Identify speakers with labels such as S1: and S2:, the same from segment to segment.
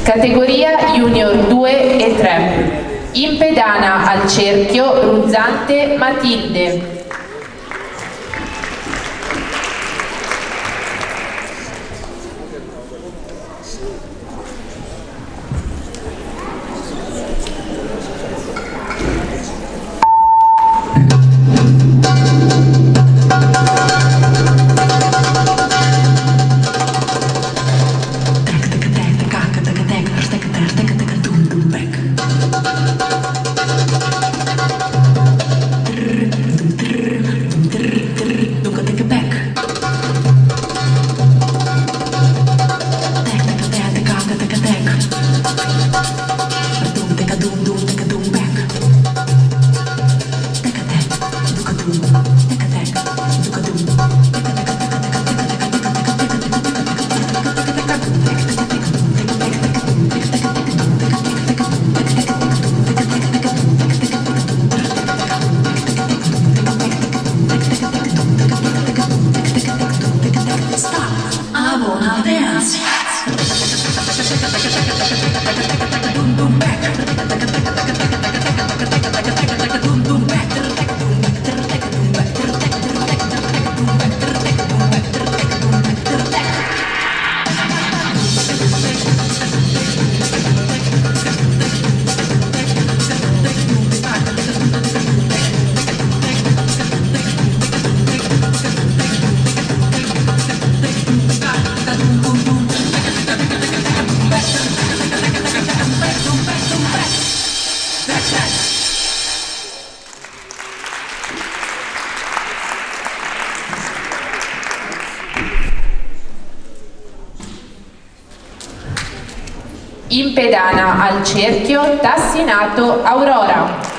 S1: Categoria Junior 2 e 3. In pedana al cerchio Ruzzante Matilde. In pedana al cerchio Tassinato Aurora.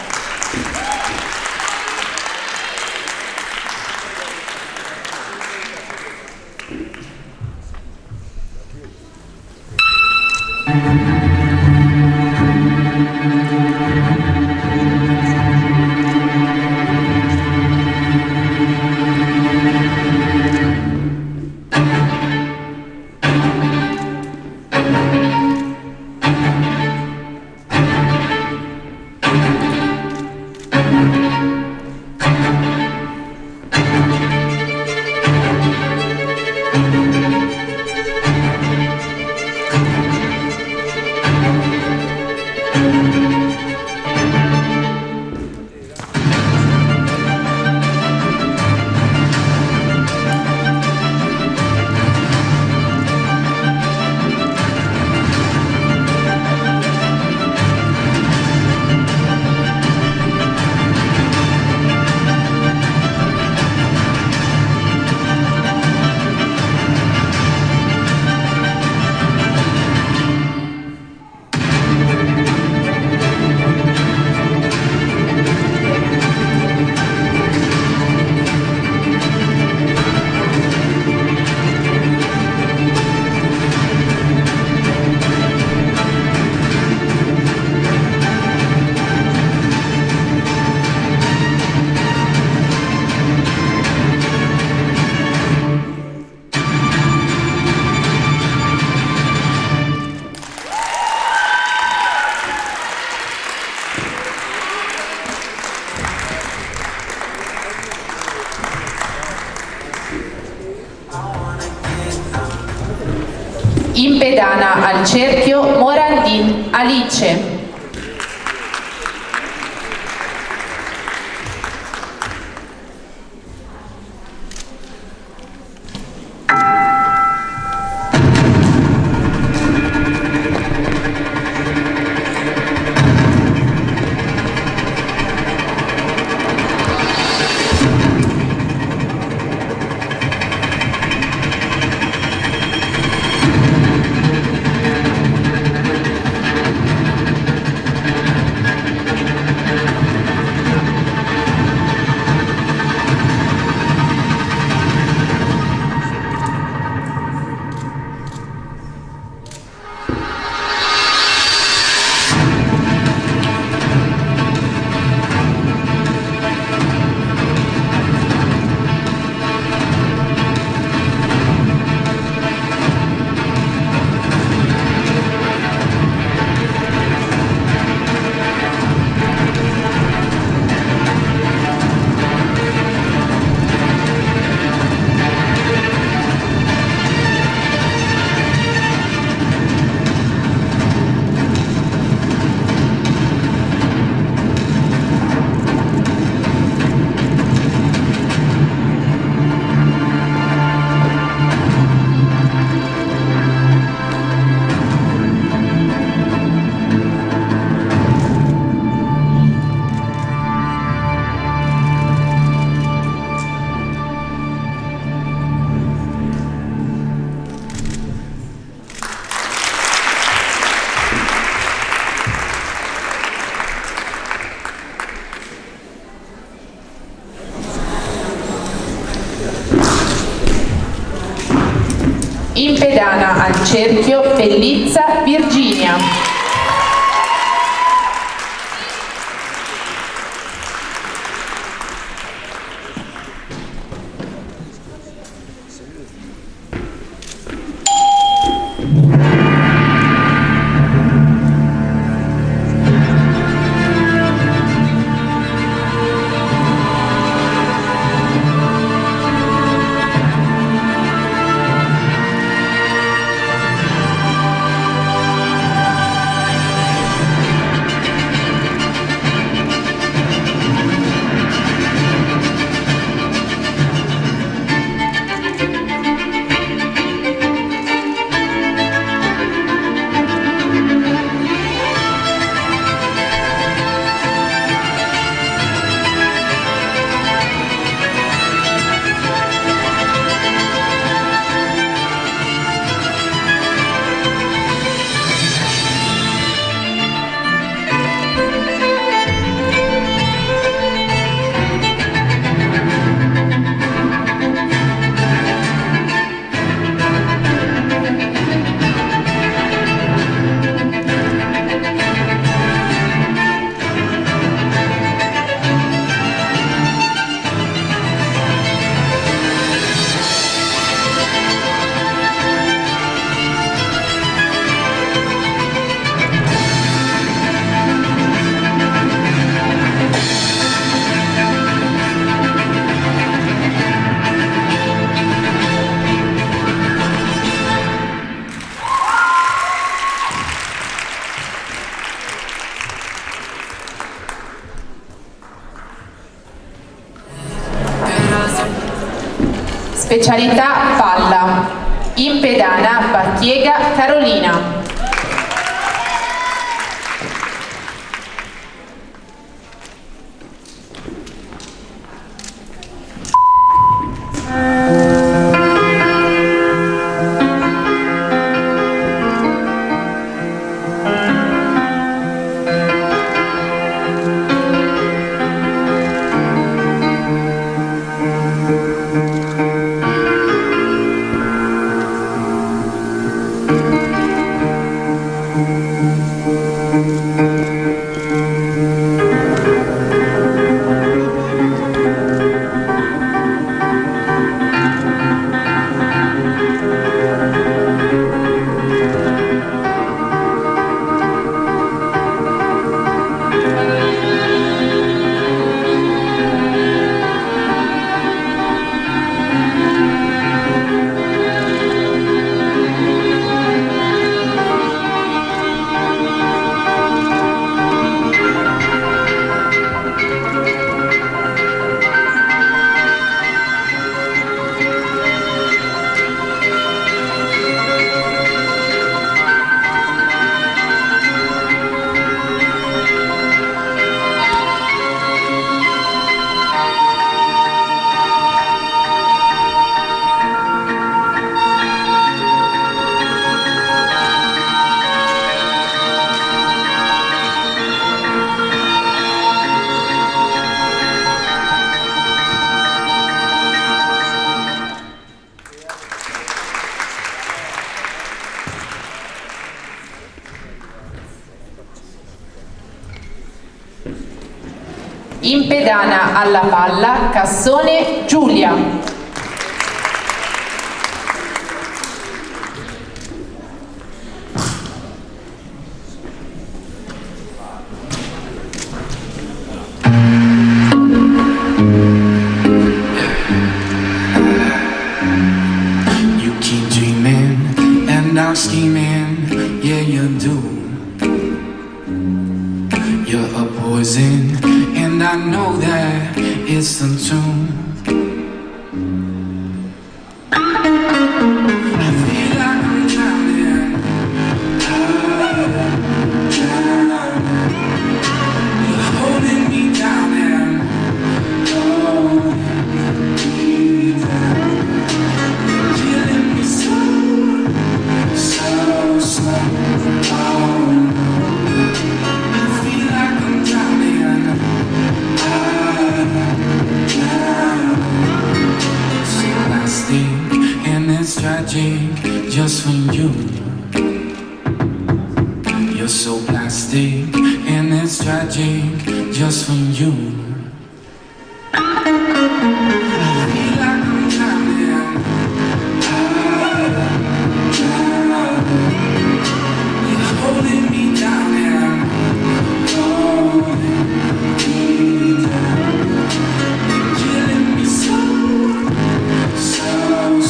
S1: In pedana al cerchio Morandin Alice. In pedana al cerchio Pellizza Virginia. Specialità palla. In pedana Battiega Carolina. In pedana alla palla Cassone Giulia.
S2: You keep dreaming and I'm scheming, yeah you do. You're a poison and I know that it's the truth. I feel like I'm drowning. You're holding me down and holding me down. You're killing me slow, so slow. Oh no. I feel like I'm drowning. just for you. You're so plastic and it's tragic just for you. I feel like I'm drowning. You're holding me down and holding me down. You're killing me slow, slow.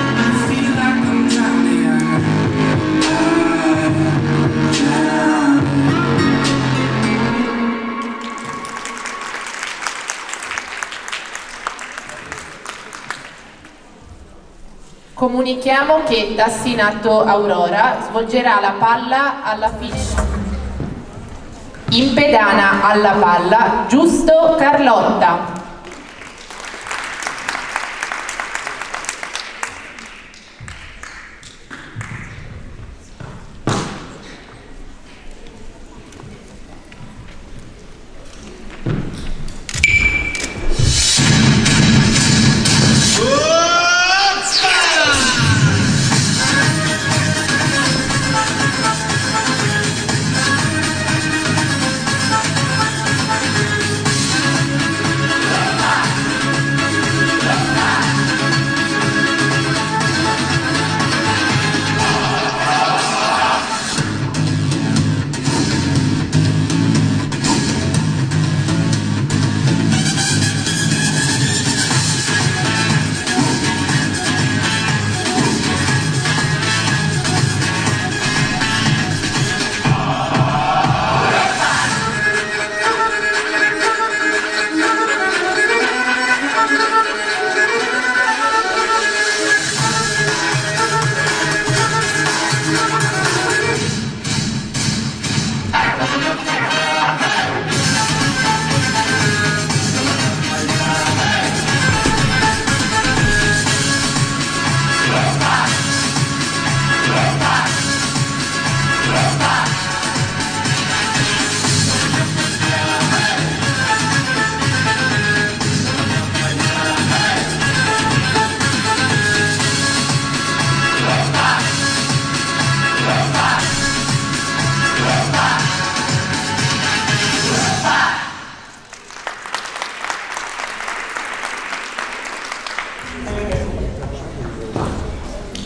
S2: I feel like I'm drowning.
S1: Comunichiamo che Tassinato Aurora svolgerà la palla alla fine. In pedana alla palla, Giusto Carlotta.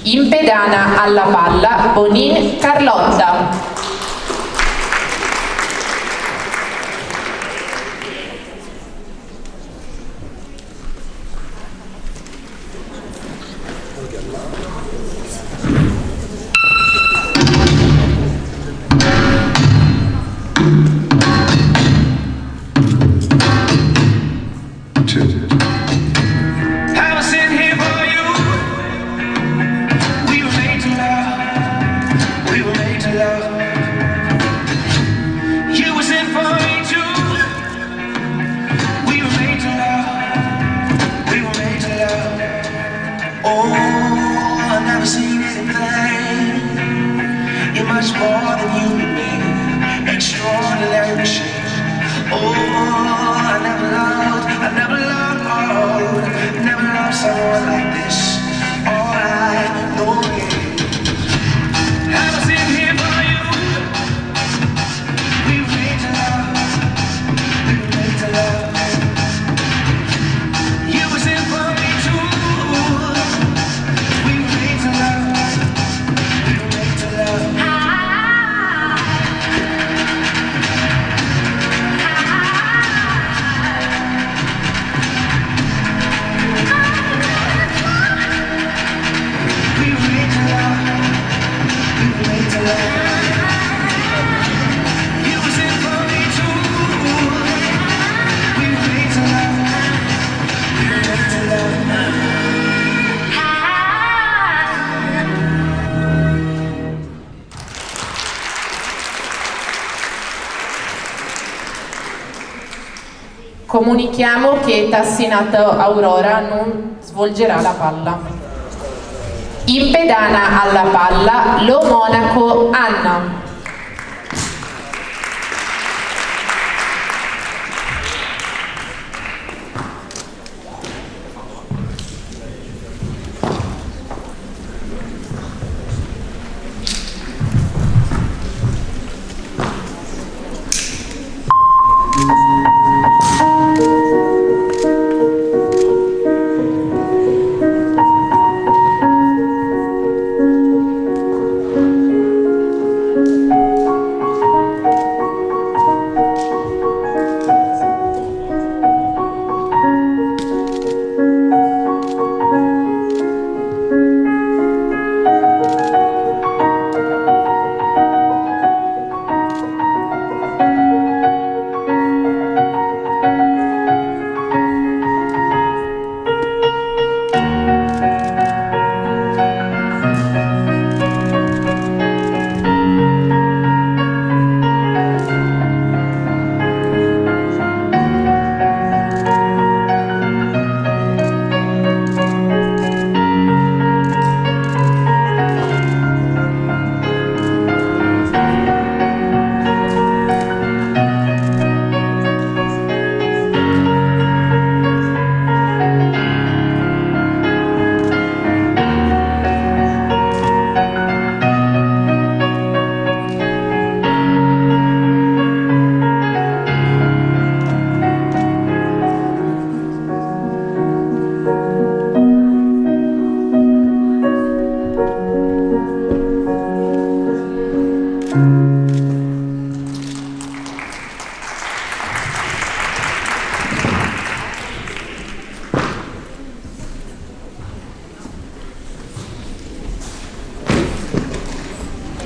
S1: In pedana alla palla, Bonin Carlotta.
S3: Much more than you and me, extraordinary machine. Oh, I never loved someone like this. All I know is I was in here for you. We were made to love. We were made to love. You was in for me too. We were made to love. We were made to love.
S1: Comunichiamo che Tassinato Aurora non svolgerà la palla. In pedana alla palla, Lo Monaco Anna.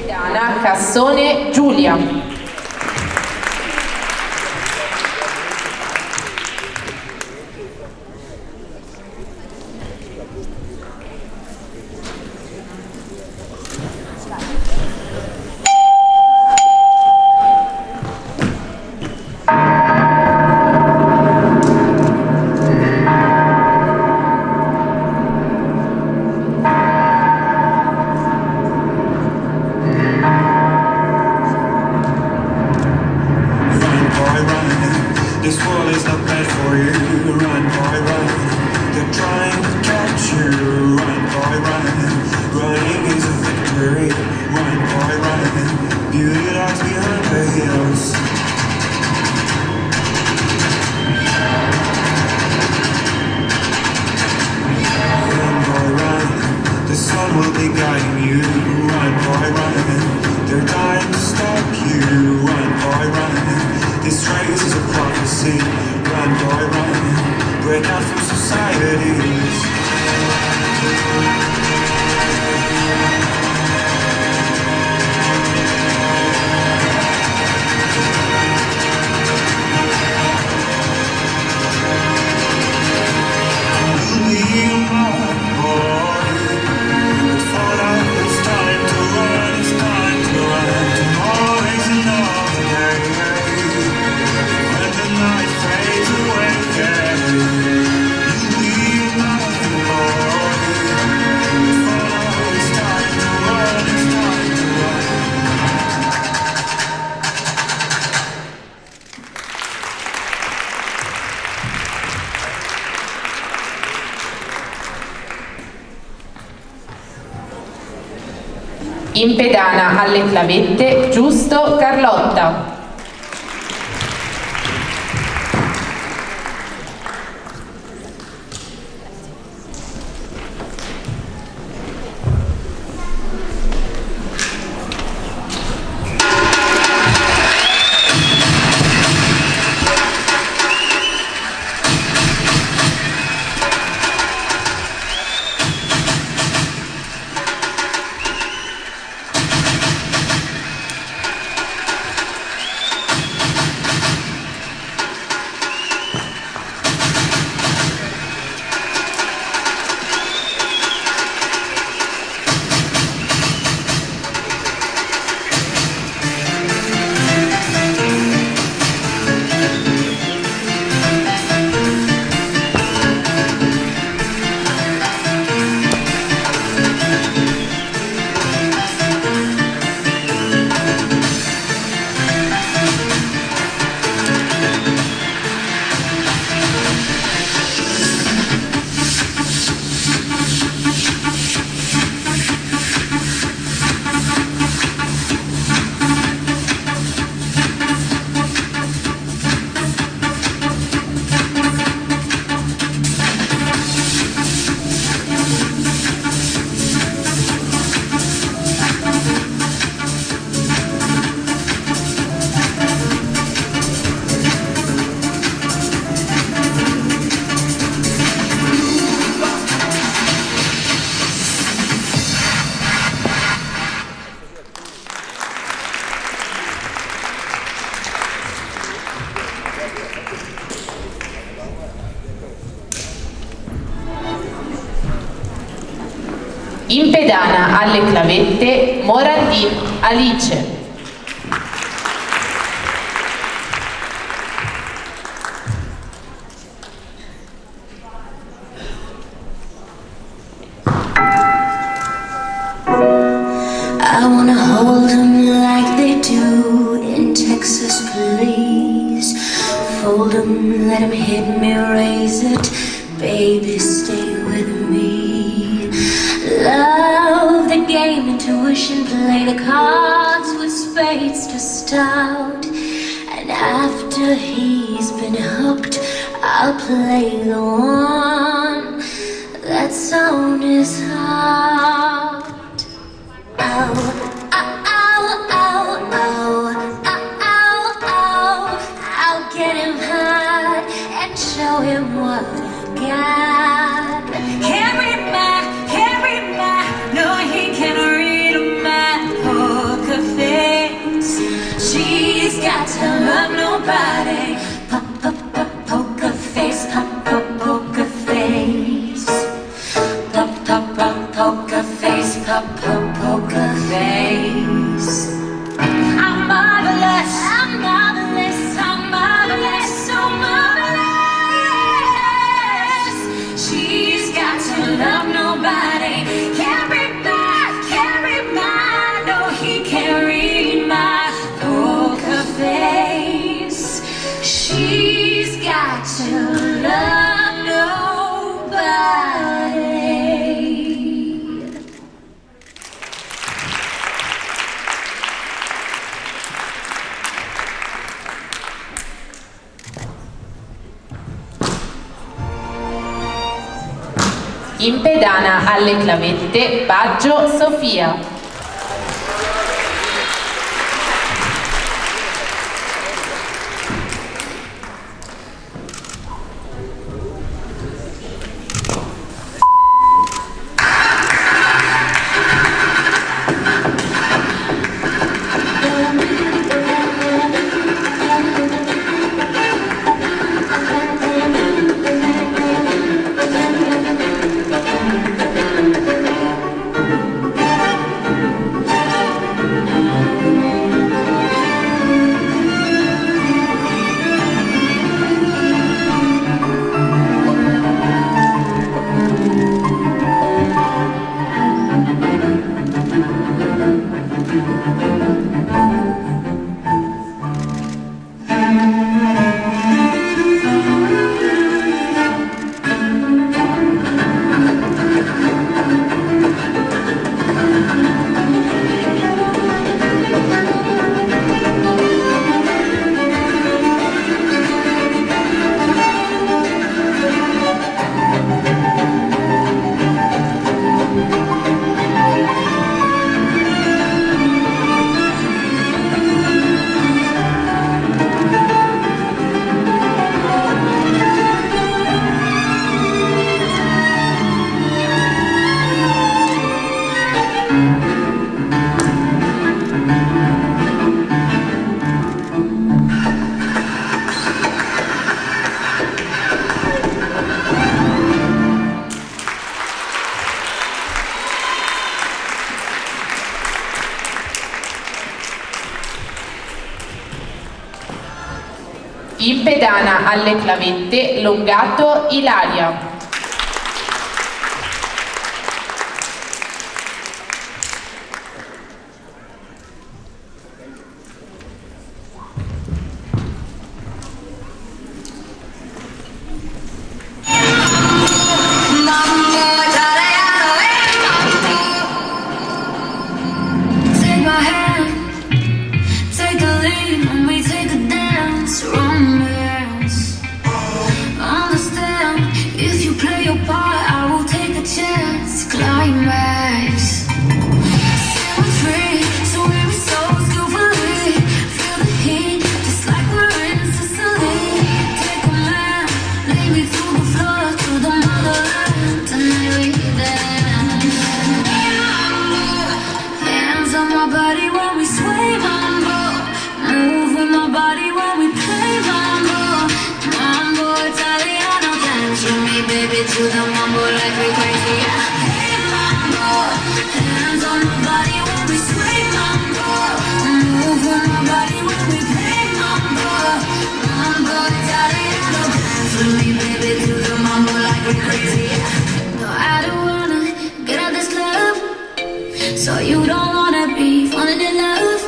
S1: Impedana Cassone Giulia.
S3: This world is not bad for you. Run, boy, run. They're trying to catch you. Run, boy, run. Running is a victory. Run, boy, run. Beauty lies behind the hills. Run, boy, run. The sun will be guiding you. Run, boy, run. They're dying to stop you. Run, boy, run. This race is a prophecy. Run, boy, run. Break out from societies. You'll be my boy. But for now, it's time to run. It's time to run. Tomorrow is another day. When the night fades away, you'll be my boy. For now, it's time to run. It's time to run.
S1: Impedana alle clavette Giusto Carlotta. Impedana alle clavette Morandin Alice.
S4: I wanna hold them like they do in Texas, please. Fold them, let them hit me, raise it. Baby, stay with me. Love the game, intuition, play the cards with spades to start. And after he's been hooked, I'll play the one that's on his heart. Ow, ow, ow, ow, ow, ow, ow. I'll get him hard and show him what I got. Can't read my, no, he can't read a map. Oh, nobody. Poker face, poker face. Poker face, poker face. I'm marvelous, I'm marvelous, I'm marvelous, so marvelous. She's got to love nobody. Can't read my, no, he can't read my poker face. She's got to love nobody.
S1: In pedana alle clavette Baggio Sofia. In pedana alle clavette Longato Ilaria.
S4: To the mambo like we crazy, yeah. Hey mambo, hands on my body when we sway mambo. Move with my body when we play mambo. Mambo Italiano, dance with me, baby, to the mambo like we crazy, yeah. No, I don't wanna get out this club, so you don't wanna be falling in love.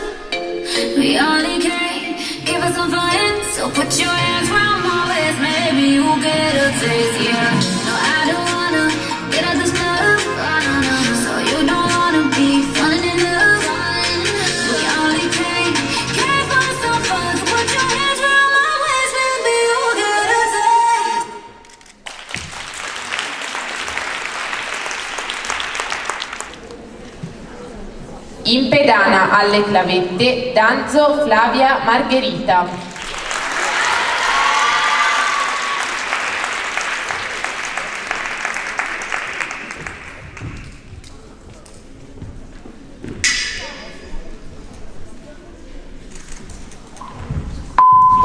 S4: We only came, give us some fun, so put your hands round my waist, maybe you'll get a taste, yeah.
S1: In pedana alle clavette Danzo Flavia Margherita.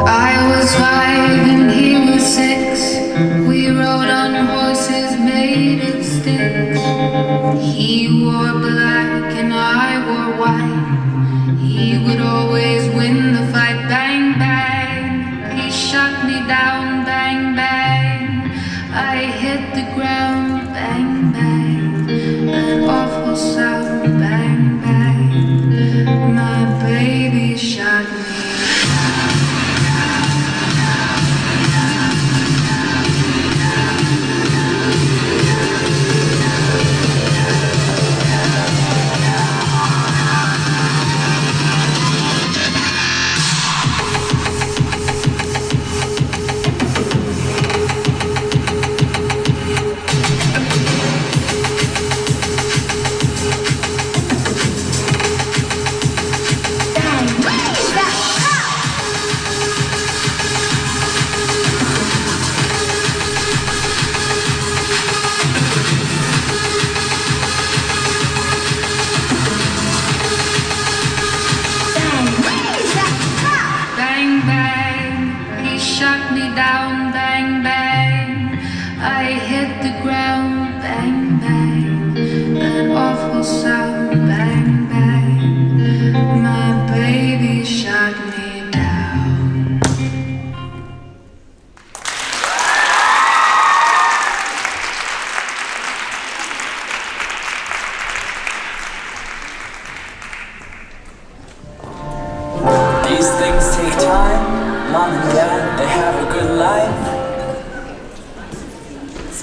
S5: I He wore black and I wore white. He would always win the fight. Bang, bang. He shot me down. Bang, bang. I hit the ground. Bang, bang. That awful sound. Bang, bang. My baby shot me.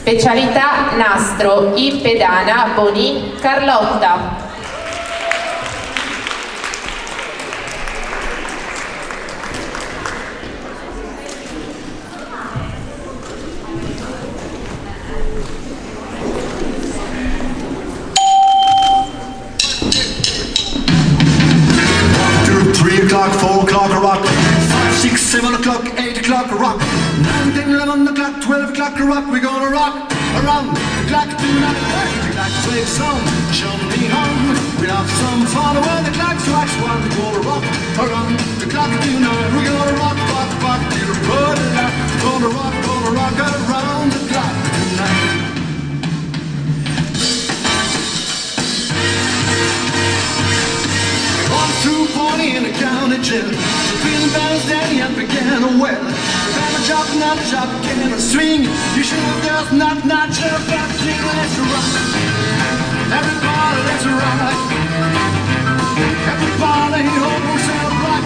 S1: Specialità nastro, in pedana, Boni, Carlotta.
S6: Two, 3 o'clock, 4 o'clock, a rock. 5, 6, 7 o'clock, 8 o'clock, a rock. 9, 10, 11 o'clock, 12 o'clock, a rock. We're gonna rock around the clock tonight. The clock play a song, show me home. We'll have some fun when the clock strikes 1. We're gonna rock around the clock tonight. We're gonna rock, rock, rock till the bird is out. Gonna rock around the clock tonight. On through party in the county jail. Feeling bad daddy and began a well. Better chop, not chop, began a swing. You should have just not chop, but sing, let's rock. Everybody, let's rock. Everybody, hold yourself rock.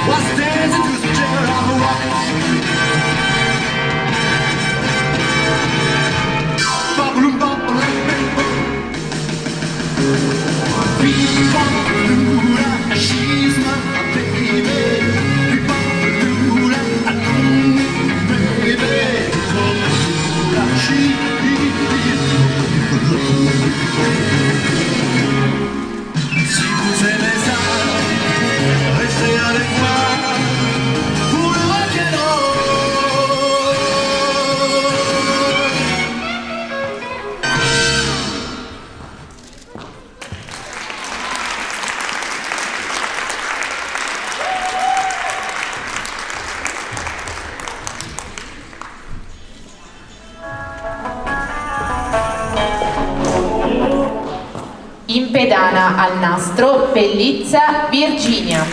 S6: What's dancing to the chair on the rock? Bop-a-loom, bop-a-loom, bop-a-loom. She's my baby. I don't need baby. Si vous aimez ça, restez avec moi pour le rock'n'roll.
S1: In pedana al nastro, Bellizza, Virginia.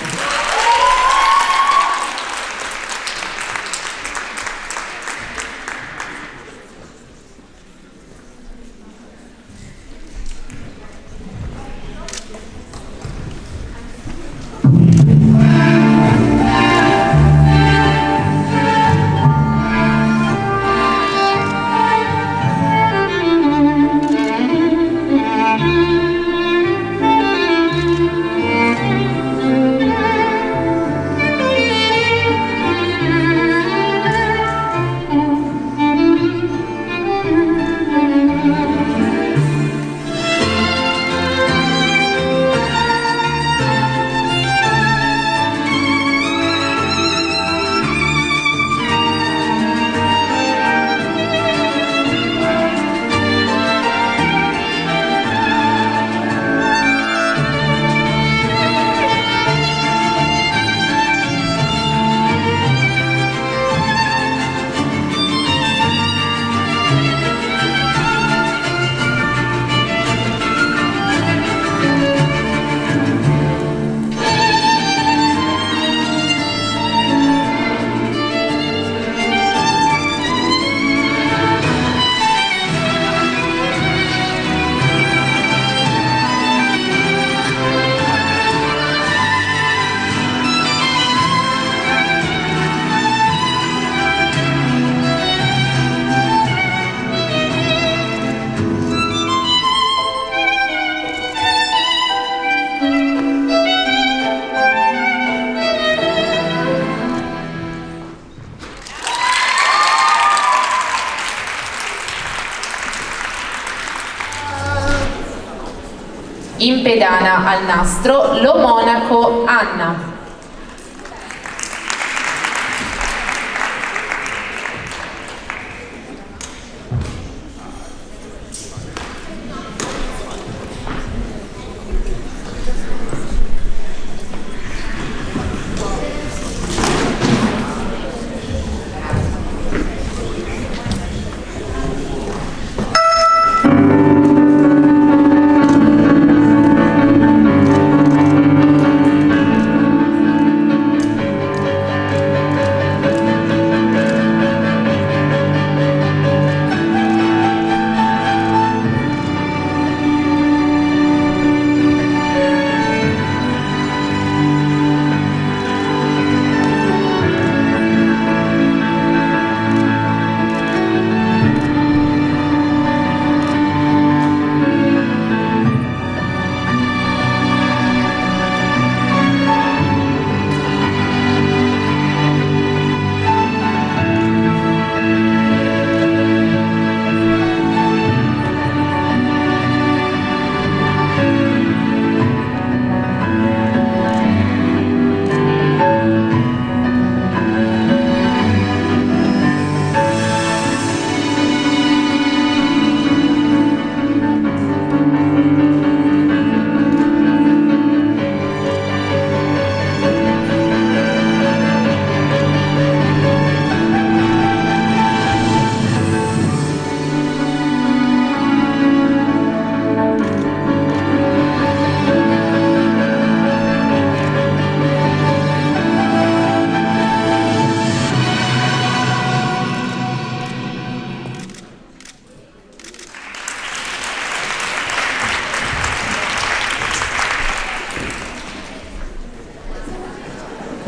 S1: In pedana al nastro, lo monaco Anna.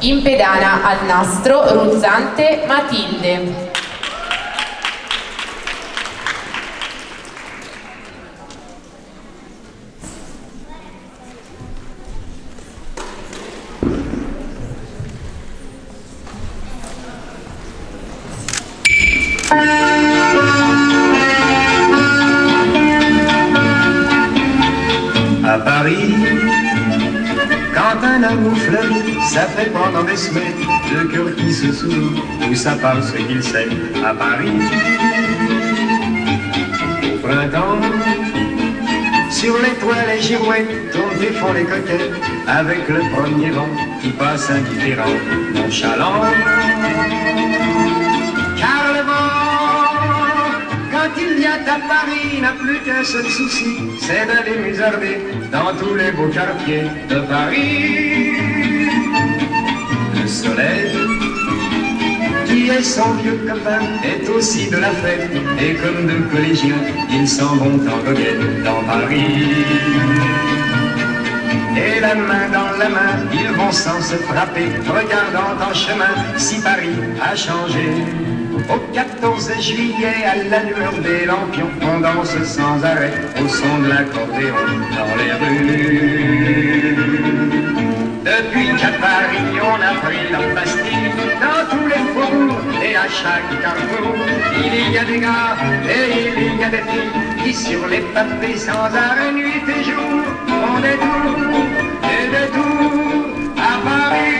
S1: In pedana al nastro, ruzzante Matilde.
S7: À Paris, quand un amour fleurit, ça fait pendant des semaines le cœur qui se sourit, où ça parle ce qu'il sait. À Paris, au printemps, sur les toits les girouettes tournent et font les coquettes, avec le premier vent qui passe indifférent, nonchalant. Car le vent, quand il vient à Paris, n'a plus qu'un seul souci, c'est d'aller musarder dans tous les beaux quartiers de Paris. Le soleil, qui est son vieux copain, est aussi de la fête, et comme deux collégiens, ils s'en vont en goguette dans Paris. Et la main dans la main, ils vont sans se frapper, regardant en chemin si Paris a changé. Au 14 juillet, à la lueur des lampions, on danse sans arrêt au son de l'accordéon dans les rues. Depuis qu'à Paris, on a pris la Bastille, dans tous les faubourgs et à chaque carrefour, il y a des gars et il y a des filles qui sur les pavés sans arrêt nuit et jour font des tours et des tours à Paris.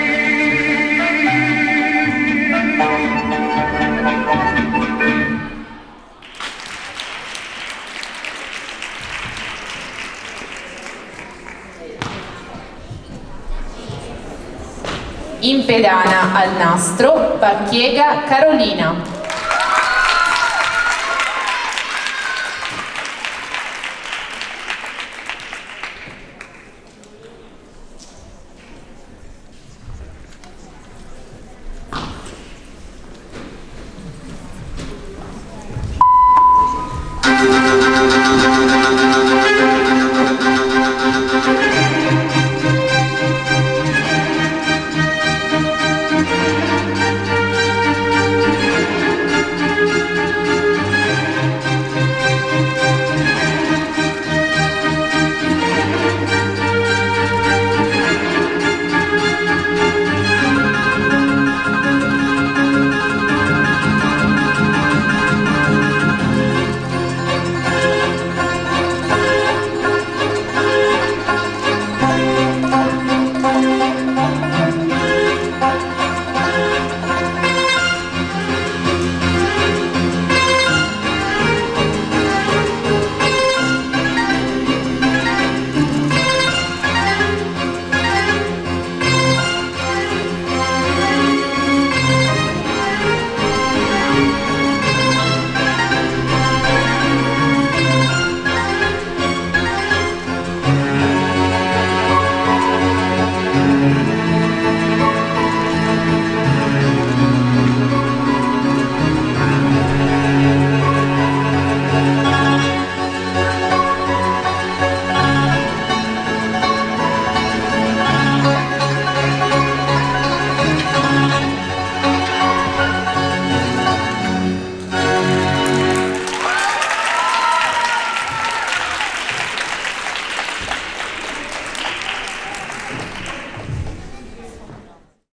S1: In pedana al nastro, Pacchiega Carolina.